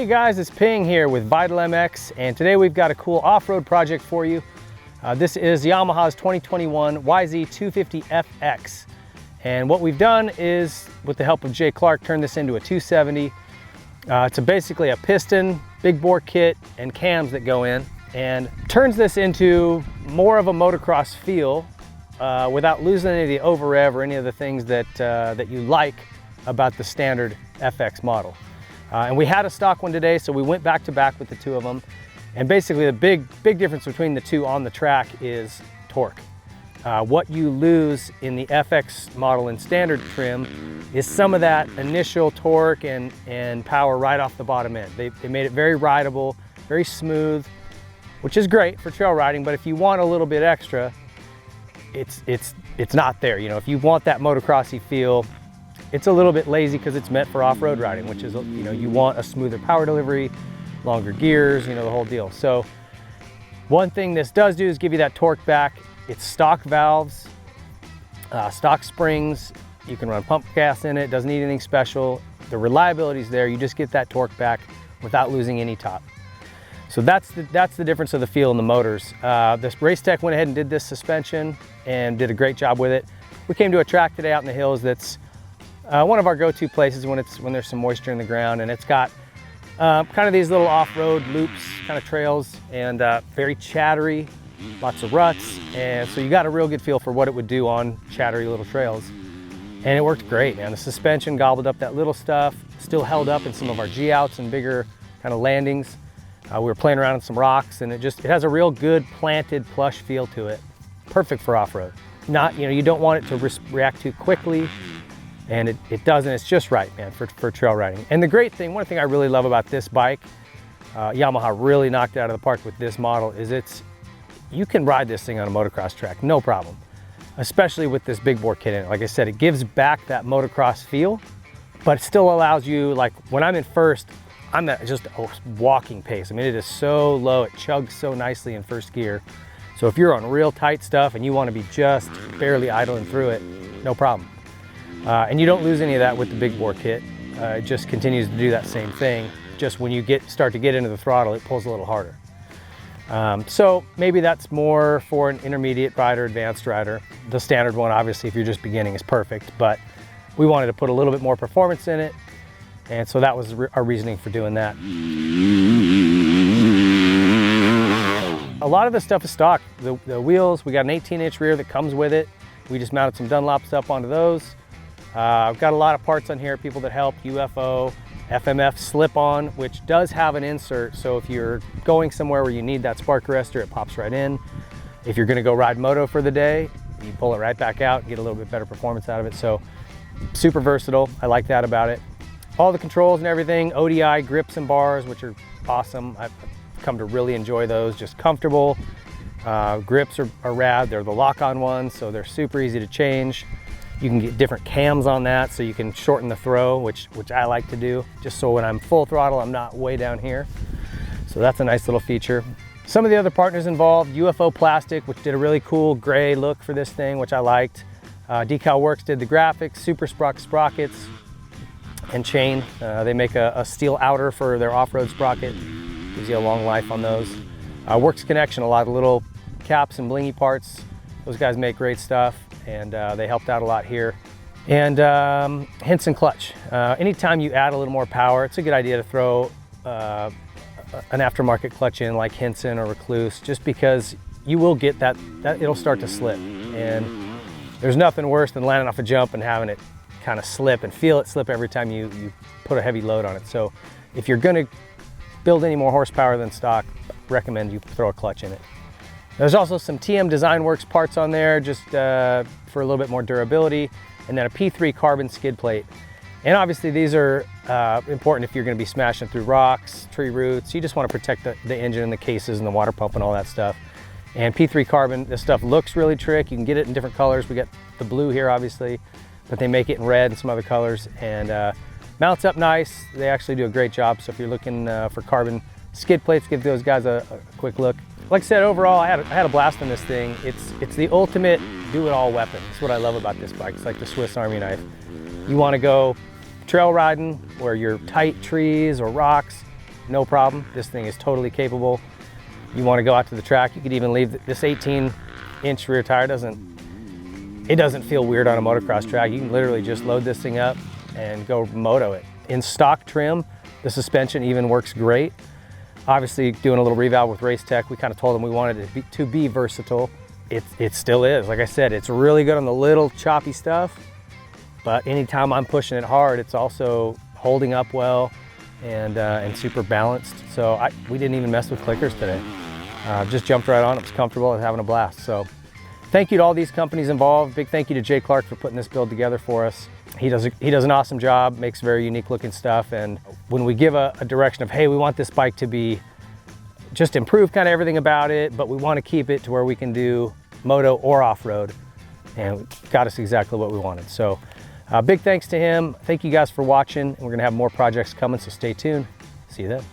Hey guys, it's Ping here with Vital MX, and today we've got a cool off-road project for you. This is Yamaha's 2021 YZ250FX. And what we've done is, with the help of Jay Clark, turn this into a 270. It's basically a piston, big bore kit, and cams that go in, and turns this into more of a motocross feel without losing any of the over rev or any of the things that you like about the standard FX model. And we had a stock one today, so we went back to back with the two of them. And basically the big difference between the two on the track is torque. What you lose in the FX model in standard trim is some of that initial torque and power right off the bottom end. They made it very rideable, very smooth, which is great for trail riding, but if you want a little bit extra, it's not there. You know, if you want that motocrossy feel, it's a little bit lazy because it's meant for off-road riding, which is, you know, you want a smoother power delivery, longer gears, you know, the whole deal. So one thing this does do is give you that torque back. It's stock valves, stock springs. You can run pump gas in it, doesn't need anything special. The reliability is there. You just get that torque back without losing any top. So that's the difference of the feel in the motors. This Race Tech went ahead and did this suspension and did a great job with it. We came to a track today out in the hills that's one of our go-to places when there's some moisture in the ground, and it's got kind of these little off-road loops, kind of trails, and very chattery, lots of ruts, and so you got a real good feel for what it would do on chattery little trails. And it worked great, man. The suspension gobbled up that little stuff, still held up in some of our G-outs and bigger kind of landings. We were playing around in some rocks, and it has a real good planted plush feel to it. Perfect for off-road. Not, you know, you don't want it to react too quickly. And it doesn't, it's just right, man, for trail riding. And the great thing, one thing I really love about this bike, Yamaha really knocked it out of the park with this model, is you can ride this thing on a motocross track, no problem. Especially with this big bore kit in it. Like I said, it gives back that motocross feel, but it still allows you, like when I'm in first, I'm at just a walking pace. I mean, it is so low, it chugs so nicely in first gear. So if you're on real tight stuff and you want to be just barely idling through it, no problem. And you don't lose any of that with the big bore kit. It just continues to do that same thing. Just when you start to get into the throttle, it pulls a little harder. So maybe that's more for an intermediate rider, advanced rider. The standard one, obviously, if you're just beginning, is perfect, but we wanted to put a little bit more performance in it. And so that was our reasoning for doing that. A lot of the stuff is stock. The wheels, we got an 18-inch rear that comes with it. We just mounted some Dunlops up onto those. I've got a lot of parts on here, people that helped, UFO, FMF slip-on, which does have an insert, so if you're going somewhere where you need that spark arrestor, it pops right in. If you're gonna go ride moto for the day, you pull it right back out, get a little bit better performance out of it. So super versatile, I like that about it. All the controls and everything, ODI grips and bars, which are awesome. I've come to really enjoy those, just comfortable. Grips are rad, they're the lock-on ones, so they're super easy to change. You can get different cams on that, so you can shorten the throw, which I like to do, just so when I'm full throttle, I'm not way down here. So that's a nice little feature. Some of the other partners involved, UFO Plastic, which did a really cool gray look for this thing, which I liked. Decal Works did the graphics, Super sprockets and chain. They make a steel outer for their off-road sprocket. Gives you a long life on those. Works Connection, a lot of little caps and blingy parts. Those guys make great stuff, and they helped out a lot here. And Hinson Clutch. Anytime you add a little more power, it's a good idea to throw an aftermarket clutch in like Hinson or Recluse, just because you will get that it'll start to slip. And there's nothing worse than landing off a jump and having it kind of slip and feel it slip every time you put a heavy load on it. So if you're gonna build any more horsepower than stock, recommend you throw a clutch in it. There's also some TM Design Works parts on there, just for a little bit more durability, and then a P3 carbon skid plate. And obviously these are important if you're gonna be smashing through rocks, tree roots. You just wanna protect the engine and the cases and the water pump and all that stuff. And P3 carbon, this stuff looks really trick. You can get it in different colors. We got the blue here, obviously, but they make it in red and some other colors. And mounts up nice. They actually do a great job. So if you're looking for carbon skid plates, give those guys a quick look. Like I said, overall, I had a blast on this thing. It's the ultimate do-it-all weapon. That's what I love about this bike. It's like the Swiss Army knife. You want to go trail riding where you're tight trees or rocks, no problem. This thing is totally capable. You want to go out to the track, you could even leave this 18-inch rear tire. It doesn't feel weird on a motocross track. You can literally just load this thing up and go moto it. In stock trim, the suspension even works great. Obviously, doing a little reval with Race Tech, we kind of told them we wanted it to be versatile. It still is. Like I said, it's really good on the little choppy stuff, but anytime I'm pushing it hard, it's also holding up well and super balanced. So we didn't even mess with clickers today. Just jumped right on. It was comfortable and having a blast. So thank you to all these companies involved. Big thank you to Jay Clark for putting this build together for us. He does an awesome job, makes very unique looking stuff. And when we give a direction of, hey, we want this bike to be just improve kind of everything about it, but we want to keep it to where we can do moto or off-road, and got us exactly what we wanted. So big thanks to him. Thank you guys for watching. We're gonna have more projects coming, so stay tuned. See you then.